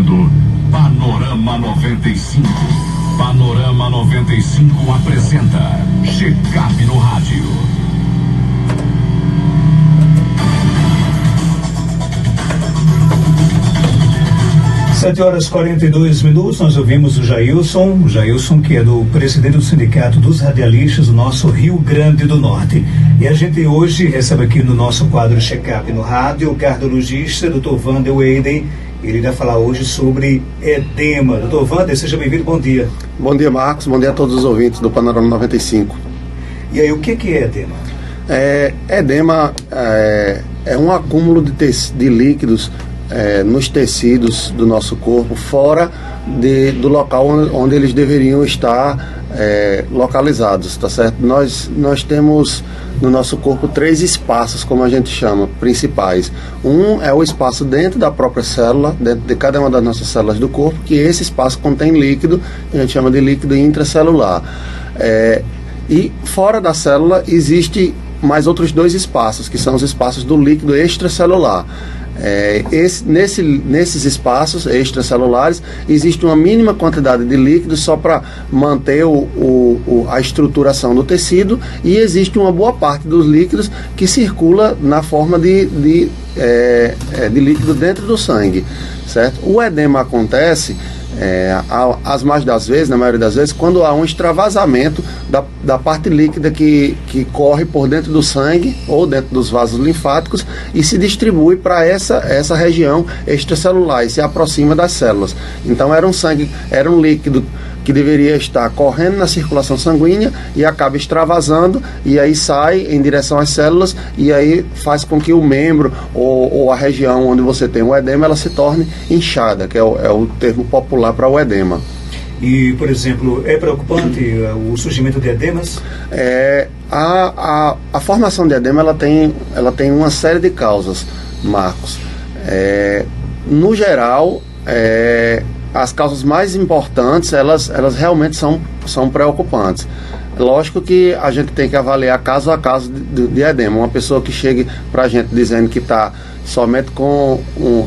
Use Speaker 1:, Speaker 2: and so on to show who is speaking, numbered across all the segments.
Speaker 1: apresentando Panorama 95. Panorama 95 apresenta Check-up no Rádio.
Speaker 2: 7h42, nós ouvimos o Jailson, que é do presidente do Sindicato dos Radialistas do nosso Rio Grande do Norte. E a gente hoje recebe aqui no nosso quadro Check-up no Rádio o cardiologista, Dr. Wander Weyden. Ele vai falar hoje sobre edema. Dr. Wander, seja bem-vindo, bom dia.
Speaker 3: Bom dia, Marcos, bom dia a todos os ouvintes do Panorama 95.
Speaker 2: E aí, o que é edema?
Speaker 3: Edema é um acúmulo de líquidos nos tecidos do nosso corpo, fora do local onde eles deveriam estar localizados, tá certo? Nós temos no nosso corpo 3 espaços, como a gente chama, principais. Um é o espaço dentro da própria célula, dentro de cada uma das nossas células do corpo, que esse espaço contém líquido, que a gente chama de líquido intracelular. E fora da célula existe mais outros 2 espaços, que são os espaços do líquido extracelular. Nesses espaços extracelulares existe uma mínima quantidade de líquido só para manter a estruturação do tecido, e existe uma boa parte dos líquidos que circula na forma de líquido dentro do sangue, certo? O edema acontece as mais das vezes, na maioria das vezes, quando há um extravasamento da parte líquida que corre por dentro do sangue ou dentro dos vasos linfáticos e se distribui para essa região extracelular e se aproxima das células. Então era um líquido que deveria estar correndo na circulação sanguínea e acaba extravasando, e aí sai em direção às células, e aí faz com que o membro ou a região onde você tem o edema, ela se torne inchada, que é o termo popular para o edema.
Speaker 2: E, por exemplo, é preocupante o surgimento de edemas?
Speaker 3: A formação de edema ela tem uma série de causas, Marcos. No geral, as causas mais importantes, elas realmente são preocupantes. Lógico que a gente tem que avaliar caso a caso de edema. Uma pessoa que chegue para a gente dizendo que está somente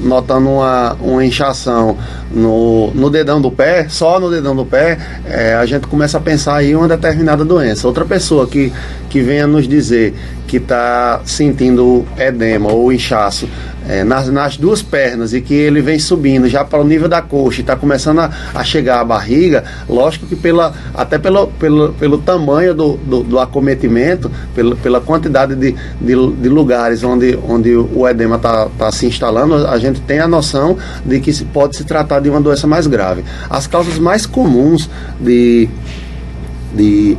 Speaker 3: notando uma inchação no dedão do pé, só no dedão do pé, a gente começa a pensar aí em uma determinada doença. Outra pessoa que venha nos dizer que está sentindo edema ou inchaço nas 2 pernas, e que ele vem subindo já para o nível da coxa e está começando a chegar à barriga, lógico que até pelo tamanho do acometimento, pela quantidade de lugares onde o edema está se instalando, a gente tem a noção de que pode se tratar de uma doença mais grave. As causas mais comuns de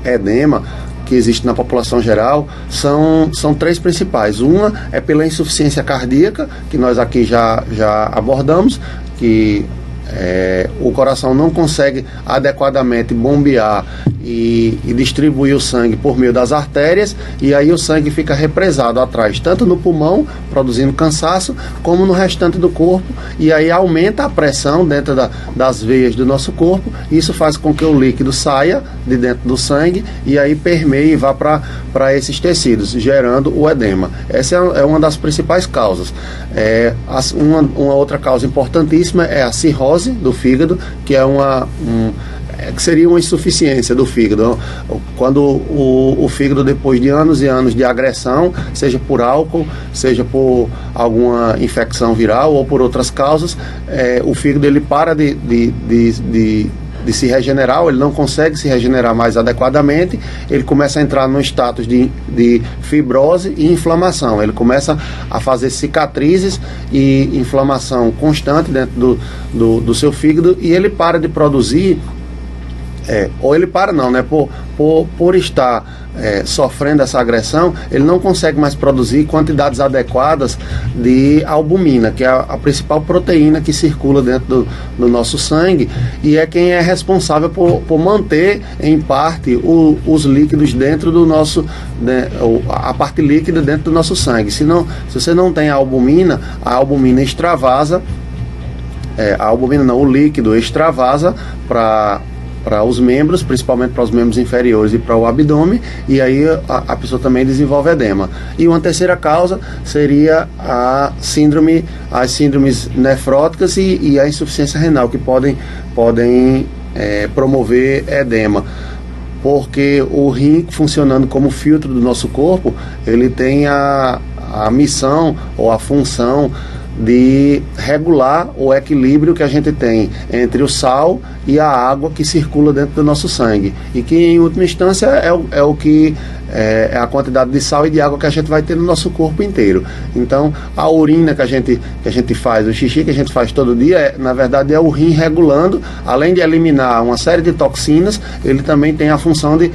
Speaker 3: edema que existe na população geral são 3 principais. Uma é pela insuficiência cardíaca, que nós aqui já abordamos, que o coração não consegue adequadamente bombear e distribuir o sangue por meio das artérias, e aí o sangue fica represado atrás, tanto no pulmão, produzindo cansaço, como no restante do corpo, e aí aumenta a pressão dentro das veias do nosso corpo. Isso faz com que o líquido saia de dentro do sangue e aí permeie e vá para esses tecidos, gerando o edema. Essa é uma das principais causas. Uma outra causa importantíssima é a cirrose do fígado, que é que seria uma insuficiência do fígado. Quando o fígado, depois de anos e anos de agressão, seja por álcool, seja por alguma infecção viral ou por outras causas, o fígado ele para de se regenerar, ele não consegue se regenerar mais adequadamente, ele começa a entrar num status de fibrose e inflamação. Ele começa a fazer cicatrizes e inflamação constante dentro do seu fígado, e ele para de produzir, ou ele para não, né? Por estar sofrendo essa agressão, ele não consegue mais produzir quantidades adequadas de albumina, que é a principal proteína que circula dentro do nosso sangue, e é quem é responsável por manter, em parte, os líquidos dentro do nosso, a parte líquida dentro do nosso sangue. Se você não tem a albumina extravasa, o líquido extravasa para para os membros, principalmente para os membros inferiores e para o abdômen, e aí a pessoa também desenvolve edema. E uma terceira causa seria as síndromes nefróticas e a insuficiência renal, que podem promover edema, porque o rim, funcionando como filtro do nosso corpo, ele tem a missão ou a função de regular o equilíbrio que a gente tem entre o sal e a água que circula dentro do nosso sangue, e que em última instância é a quantidade de sal e de água que a gente vai ter no nosso corpo inteiro. Então a urina que a gente faz, o xixi que a gente faz todo dia, na verdade é o rim regulando. Além de eliminar uma série de toxinas, ele também tem a função de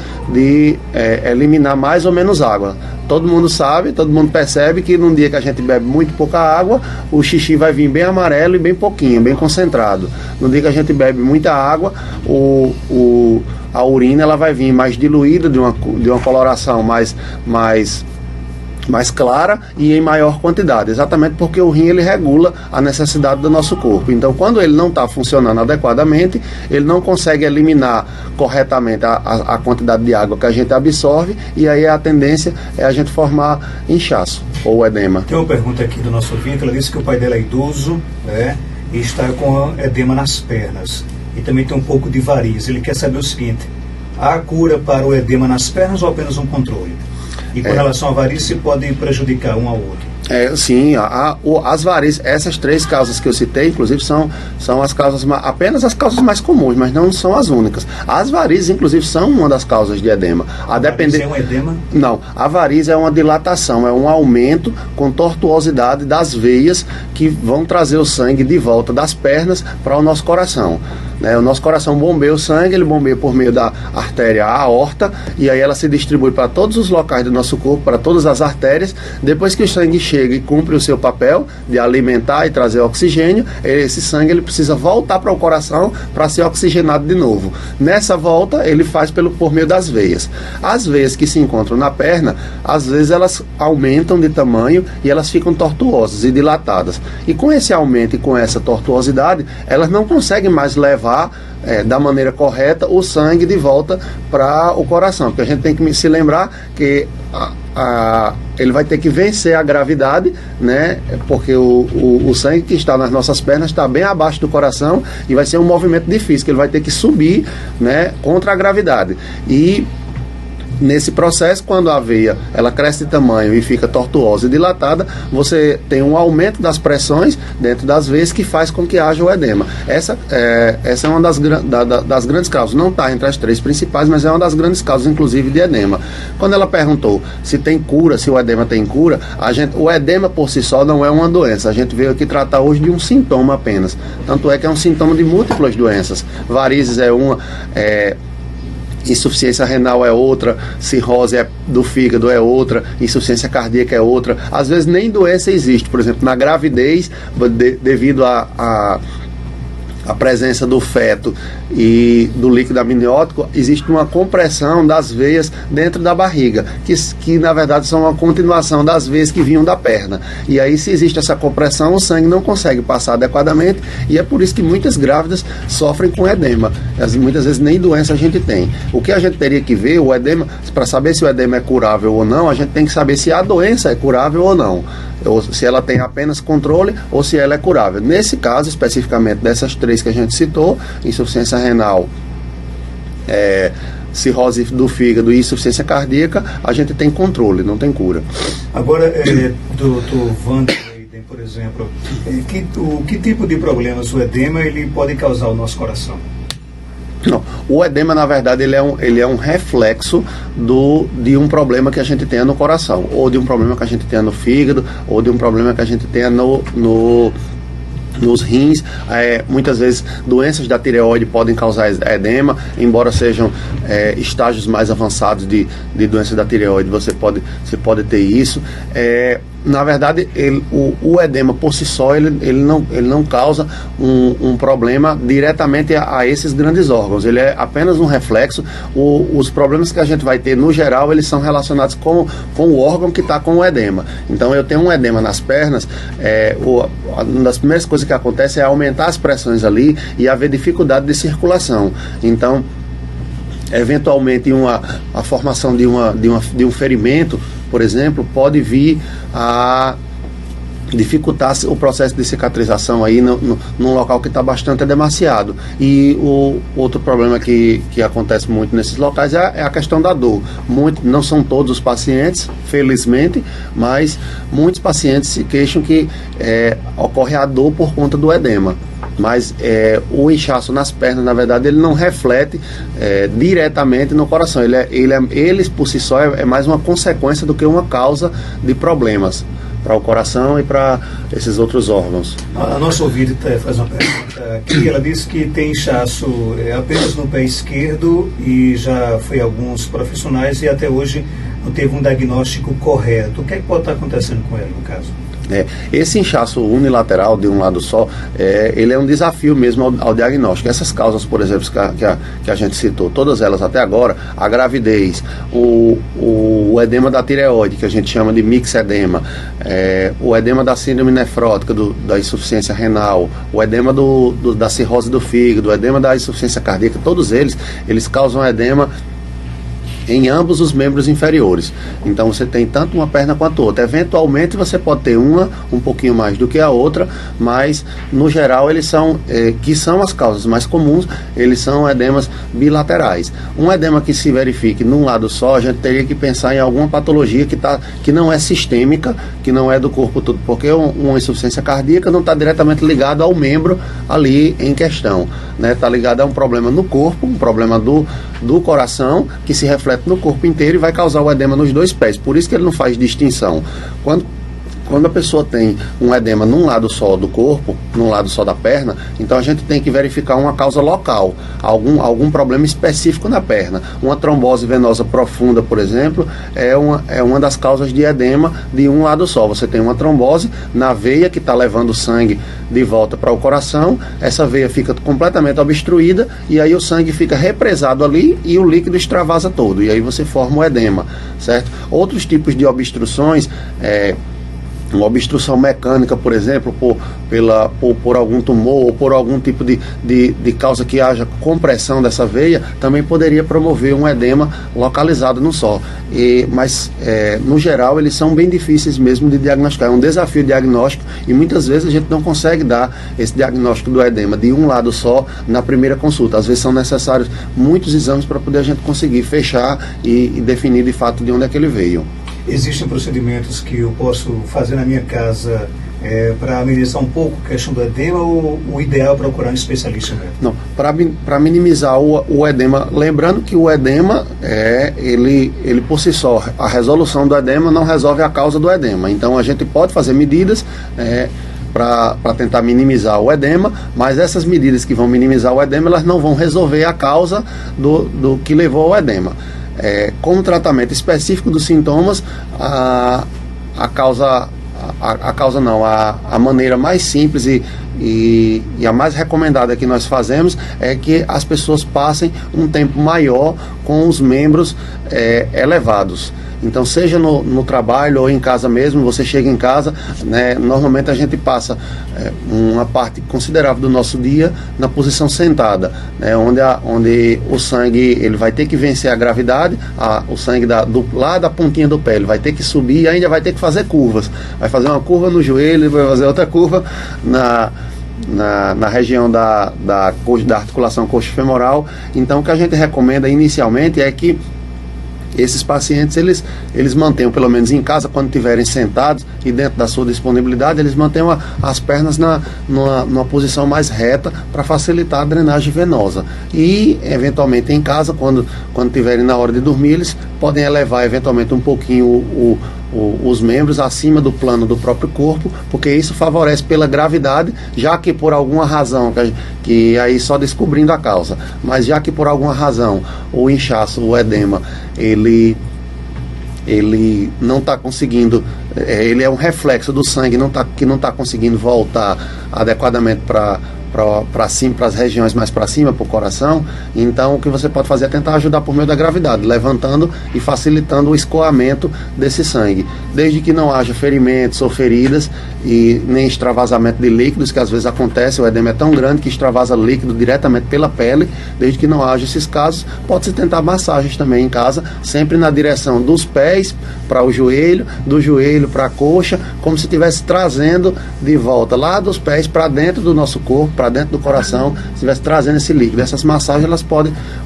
Speaker 3: eliminar mais ou menos água. Todo mundo sabe, todo mundo percebe que num dia que a gente bebe muito pouca água, o xixi vai vir bem amarelo e bem pouquinho, bem concentrado. No dia que a gente bebe muita água, a urina ela vai vir mais diluída, de uma coloração mais clara e em maior quantidade, exatamente porque o rim ele regula a necessidade do nosso corpo. Então, quando ele não está funcionando adequadamente, ele não consegue eliminar corretamente a quantidade de água que a gente absorve, e aí a tendência é a gente formar inchaço ou edema.
Speaker 2: Tem uma pergunta aqui do nosso ouvinte. Ela disse que o pai dela é idoso, né, e está com edema nas pernas, e também tem um pouco de varizes. Ele quer saber o seguinte: há cura para o edema nas pernas ou apenas um controle? E com relação à varíze, pode prejudicar um ao outro?
Speaker 3: Sim, as varizes, essas três causas que eu citei, inclusive, são as causas, apenas as causas mais comuns, mas não são as únicas. As varizes, inclusive, são uma das causas de edema.
Speaker 2: A varize é um edema?
Speaker 3: Não, a varize é uma dilatação, é um aumento com tortuosidade das veias que vão trazer o sangue de volta das pernas para o nosso coração. O nosso coração bombeia o sangue, ele bombeia por meio da artéria aorta, e aí ela se distribui para todos os locais do nosso corpo, para todas as artérias. Depois que o sangue chega e cumpre o seu papel de alimentar e trazer oxigênio, esse sangue ele precisa voltar para o coração para ser oxigenado de novo. Nessa volta, ele faz por meio das veias. As veias que se encontram na perna, às vezes elas aumentam de tamanho e elas ficam tortuosas e dilatadas. E com esse aumento e com essa tortuosidade, elas não conseguem mais levar da maneira correta o sangue de volta para o coração, porque a gente tem que se lembrar que ele vai ter que vencer a gravidade, né? Porque o sangue que está nas nossas pernas está bem abaixo do coração, e vai ser um movimento difícil, que ele vai ter que subir, né, contra a gravidade. E nesse processo, quando a veia ela cresce de tamanho e fica tortuosa e dilatada, você tem um aumento das pressões dentro das veias que faz com que haja o edema. Essa é uma das grandes causas. Não está entre as três principais, mas é uma das grandes causas, inclusive, de edema. Quando ela perguntou se tem cura, se o edema tem cura, o edema por si só não é uma doença. A gente veio aqui tratar hoje de um sintoma apenas. Tanto é que é um sintoma de múltiplas doenças. Varizes é uma... insuficiência renal é outra, cirrose do fígado é outra, insuficiência cardíaca é outra. Às vezes nem doença existe. Por exemplo, na gravidez, devido a presença do feto e do líquido amniótico, existe uma compressão das veias dentro da barriga, que na verdade são uma continuação das veias que vinham da perna. E aí, se existe essa compressão, o sangue não consegue passar adequadamente, e é por isso que muitas grávidas sofrem com edema. Muitas vezes nem doença a gente tem. O que a gente teria que ver, o edema, para saber se o edema é curável ou não, a gente tem que saber se a doença é curável ou não, ou se ela tem apenas controle ou se ela é curável. Nesse caso, especificamente dessas três que a gente citou, insuficiência renal, cirrose do fígado e insuficiência cardíaca, a gente tem controle, não tem cura.
Speaker 2: Agora, doutor Wander, por exemplo, que tipo de problemas o edema ele pode causar ao nosso coração?
Speaker 3: Não, o edema, na verdade, ele é um reflexo de um problema que a gente tenha no coração, ou de um problema que a gente tenha no fígado, ou de um problema que a gente tenha nos rins. Muitas vezes doenças da tireoide podem causar edema, embora sejam estágios mais avançados de doenças da tireoide, você pode ter isso. Na verdade, o edema por si só, ele não causa um problema diretamente a esses grandes órgãos. Ele é apenas um reflexo. Os problemas que a gente vai ter, no geral, eles são relacionados com o órgão que está com o edema. Então, eu tenho um edema nas pernas, uma das primeiras coisas que acontece é aumentar as pressões ali e haver dificuldade de circulação. Então, Eventualmente, a formação de um ferimento, por exemplo, pode vir a dificultar o processo de cicatrização aí num local que está bastante edemaciado. E o outro problema que acontece muito nesses locais é a questão da dor. Não são todos os pacientes, felizmente, mas muitos pacientes se queixam que ocorre a dor por conta do edema. Mas o inchaço nas pernas, na verdade, ele não reflete diretamente no coração. Ele por si só é mais uma consequência do que uma causa de problemas para o coração e para esses outros órgãos.
Speaker 2: A nossa ouvinte faz uma pergunta aqui. Ela diz que tem inchaço apenas no pé esquerdo e já foi a alguns profissionais e até hoje não teve um diagnóstico correto. O que é que pode estar acontecendo com ela, no caso?
Speaker 3: Esse inchaço unilateral de um lado só, ele é um desafio mesmo ao diagnóstico. Essas causas, por exemplo, que a gente citou, todas elas até agora, a gravidez, o edema da tireoide, que a gente chama de mixedema, o edema da síndrome nefrótica, da insuficiência renal, o edema da cirrose do fígado, o edema da insuficiência cardíaca, todos eles causam edema em ambos os membros inferiores. Então você tem tanto uma perna quanto outra. Eventualmente você pode ter uma um pouquinho mais do que a outra, mas no geral eles são, que são as causas mais comuns, eles são edemas bilaterais. Um edema que se verifique num lado só, a gente teria que pensar em alguma patologia que não é sistêmica, que não é do corpo todo, porque uma insuficiência cardíaca não está diretamente ligado ao membro ali em questão, né? Está ligado a um problema no corpo, um problema do coração, que se reflete no corpo inteiro e vai causar o edema nos dois pés. Por isso que ele não faz distinção. Quando a pessoa tem um edema num lado só do corpo, num lado só da perna, então a gente tem que verificar uma causa local, algum problema específico na perna. Uma trombose venosa profunda, por exemplo, é uma das causas de edema de um lado só. Você tem uma trombose na veia que está levando o sangue de volta para o coração, essa veia fica completamente obstruída e aí o sangue fica represado ali e o líquido extravasa todo, e aí você forma o edema, certo? Outros tipos de obstruções, uma obstrução mecânica, por exemplo, por algum tumor ou por algum tipo de causa que haja compressão dessa veia, também poderia promover um edema localizado no só. Mas, no geral, eles são bem difíceis mesmo de diagnosticar. É um desafio diagnóstico e muitas vezes a gente não consegue dar esse diagnóstico do edema de um lado só na primeira consulta. Às vezes são necessários muitos exames para poder a gente conseguir fechar e definir de fato de onde é que ele veio.
Speaker 2: Existem procedimentos que eu posso fazer na minha casa para amenizar um pouco a questão do edema, ou o ideal é procurar um especialista mesmo?
Speaker 3: Não, para minimizar o edema, lembrando que o edema, ele por si só, a resolução do edema não resolve a causa do edema. Então a gente pode fazer medidas para tentar minimizar o edema, mas essas medidas que vão minimizar o edema, elas não vão resolver a causa do que levou ao edema. Como tratamento específico dos sintomas, a maneira mais simples e a mais recomendada que nós fazemos é que as pessoas passem um tempo maior com os membros elevados. Então, seja no trabalho ou em casa mesmo, você chega em casa, né, normalmente a gente passa uma parte considerável do nosso dia na posição sentada, né, onde o sangue ele vai ter que vencer a gravidade, o sangue lá da pontinha do pé, ele vai ter que subir e ainda vai ter que fazer curvas. Vai fazer uma curva no joelho, vai fazer outra curva na região da articulação coxo-femoral. Então, o que a gente recomenda inicialmente é que esses pacientes, eles mantenham, pelo menos em casa, quando estiverem sentados e dentro da sua disponibilidade, eles mantenham as pernas numa posição mais reta para facilitar a drenagem venosa. E, eventualmente, em casa, quando estiverem na hora de dormir, eles podem elevar, eventualmente, um pouquinho os membros acima do plano do próprio corpo, porque isso favorece pela gravidade, já que por alguma razão, que aí só descobrindo a causa, mas já que por alguma razão o inchaço, o edema, ele não está conseguindo, ele é um reflexo do sangue que não está conseguindo voltar adequadamente para para cima, para as regiões mais para cima, para o coração. Então o que você pode fazer é tentar ajudar por meio da gravidade, levantando e facilitando o escoamento desse sangue, desde que não haja ferimentos ou feridas e nem extravasamento de líquidos, que às vezes acontece. O edema é tão grande que extravasa líquido diretamente pela pele. Desde que não haja esses casos, pode-se tentar massagens também em casa, sempre na direção dos pés para o joelho, do joelho para a coxa, como se estivesse trazendo de volta lá dos pés para dentro do nosso corpo, para dentro do coração, se estivesse trazendo esse líquido. Essas massagens elas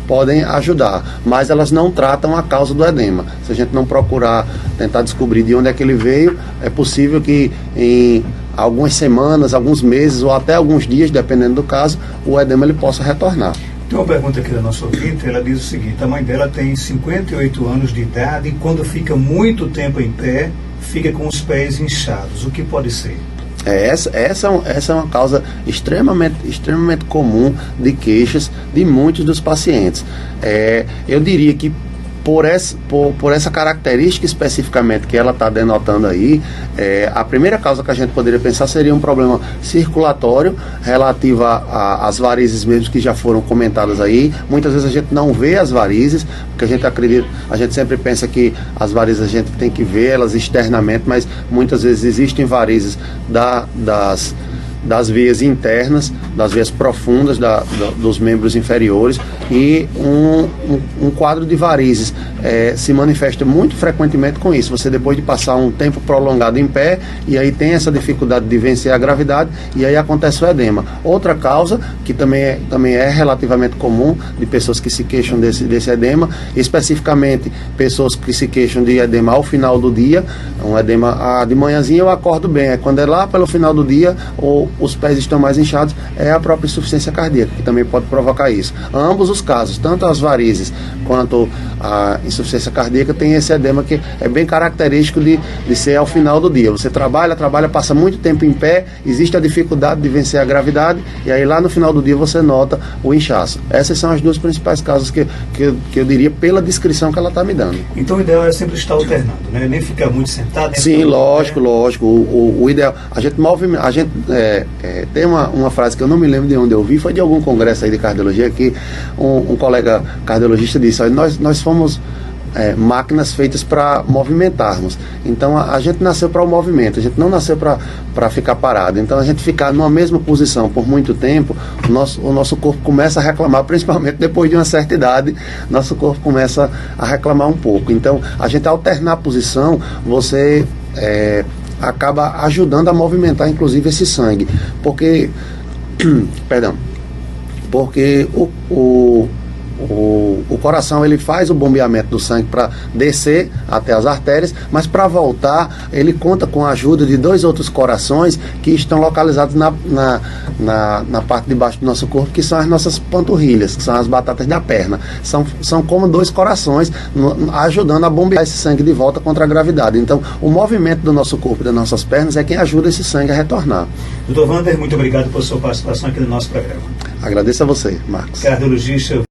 Speaker 3: podem ajudar, mas elas não tratam a causa do edema. Se a gente não procurar tentar descobrir de onde é que ele veio, é possível que em algumas semanas, alguns meses ou até alguns dias, dependendo do caso, o edema ele possa retornar.
Speaker 2: Tem uma pergunta aqui da nossa ouvinte, ela diz o seguinte: a mãe dela tem 58 anos de idade e quando fica muito tempo em pé, fica com os pés inchados. O que pode ser?
Speaker 3: Essa é uma causa extremamente comum de queixas de muitos dos pacientes. Eu diria que por essa característica especificamente que ela está denotando aí, a primeira causa que a gente poderia pensar seria um problema circulatório relativo às varizes mesmo que já foram comentadas aí. Muitas vezes a gente não vê as varizes, porque a gente sempre pensa que as varizes a gente tem que ver elas externamente, mas muitas vezes existem varizes das veias internas, das veias profundas dos membros inferiores, e um quadro de varizes se manifesta muito frequentemente com isso. Você, depois de passar um tempo prolongado em pé, e aí tem essa dificuldade de vencer a gravidade, e aí acontece o edema. Outra causa, que também é relativamente comum, de pessoas que se queixam desse edema, especificamente pessoas que se queixam de edema ao final do dia, um edema de manhãzinha eu acordo bem, quando é lá pelo final do dia, ou os pés estão mais inchados, é a própria insuficiência cardíaca, que também pode provocar isso. Ambos os casos, tanto as varizes quanto a insuficiência cardíaca, tem esse edema que é bem característico de ser ao final do dia. Você trabalha, passa muito tempo em pé, existe a dificuldade de vencer a gravidade, e aí lá no final do dia você nota o inchaço. Essas são as duas principais causas que eu diria pela descrição que ela está me dando.
Speaker 2: Então o ideal é sempre estar alternando, né? Nem ficar muito sentado.
Speaker 3: Sim, lógico. O ideal, a gente tem uma frase que eu não me lembro de onde eu vi, foi de algum congresso aí de cardiologia, que um colega cardiologista disse: olha, nós fomos máquinas feitas para movimentarmos. Então a gente nasceu para o movimento, a gente não nasceu para ficar parado. Então a gente ficar numa mesma posição por muito tempo, o nosso corpo começa a reclamar, principalmente depois de uma certa idade, nosso corpo começa a reclamar um pouco. Então a gente alternar a posição, você acaba ajudando a movimentar inclusive esse sangue, porque o coração ele faz o bombeamento do sangue para descer até as artérias, mas para voltar ele conta com a ajuda de dois outros corações que estão localizados na parte de baixo do nosso corpo, que são as nossas panturrilhas, que são as batatas da perna. São como dois corações ajudando a bombear esse sangue de volta contra a gravidade. Então o movimento do nosso corpo e das nossas pernas é quem ajuda esse sangue a retornar.
Speaker 2: Dr. Wander, muito obrigado por sua participação aqui no nosso programa.
Speaker 3: Agradeço a você, Marcos.
Speaker 2: Cardiologista